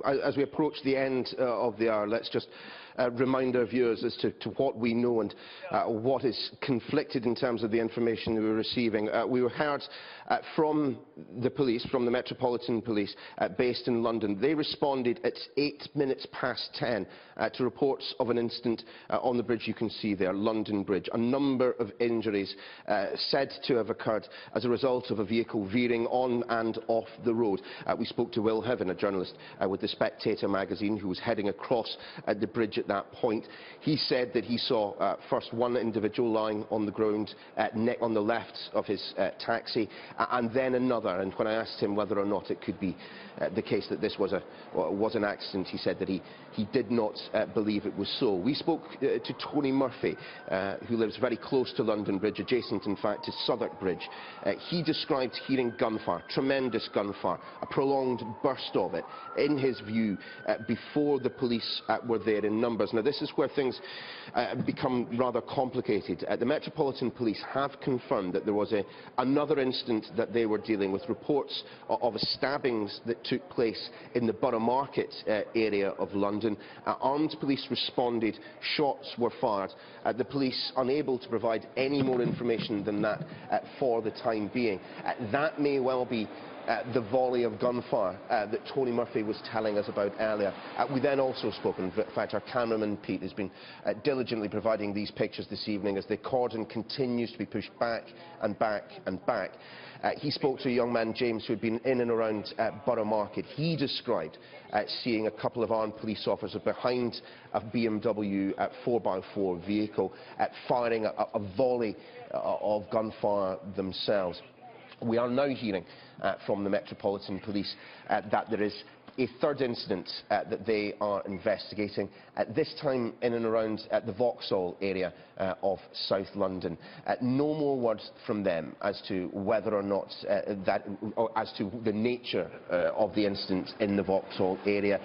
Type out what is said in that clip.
as we approach the end of the hour, let's just remind our viewers as to what we know and what is conflicted in terms of the information we were receiving. We were heard from the police, from the Metropolitan Police based in London. They responded at 10:08 to reports of an incident on the bridge you can see there, London Bridge. A number of injuries said to have occurred as a result of a vehicle veering on and off the road. We spoke to Will Heaven, a journalist with The Spectator magazine, who was heading across the bridge at that point. He said that he saw first one individual lying on the ground on the left of his taxi, and then another. And when I asked him whether or not it could be the case that this was an accident, he said that he did not believe it was so. We spoke to Tony Murphy, who lives very close to London Bridge, adjacent in fact to Southwark Bridge. He described hearing gunfire, tremendous gunfire, a prolonged burst of it, in his view, before the police were there in numbers. Now, this is where things become rather complicated. The Metropolitan Police have confirmed that there was another incident that they were dealing with, reports of stabbings that took place in the Borough Market area of London. Armed police responded, shots were fired. The police unable to provide any more information than that for the time being. That may well be the volley of gunfire that Tony Murphy was telling us about earlier. We then also spoke, in fact our cameraman Pete has been diligently providing these pictures this evening as the cordon continues to be pushed back and back and back. He spoke to a young man, James, who had been in and around Borough Market. He described seeing a couple of armed police officers behind a BMW 4x4 vehicle firing a volley of gunfire themselves. We are now hearing from the Metropolitan Police that there is a third incident that they are investigating, at this time in and around the Vauxhall area of South London. No more words from them as to whether or not as to the nature of the incident in the Vauxhall area.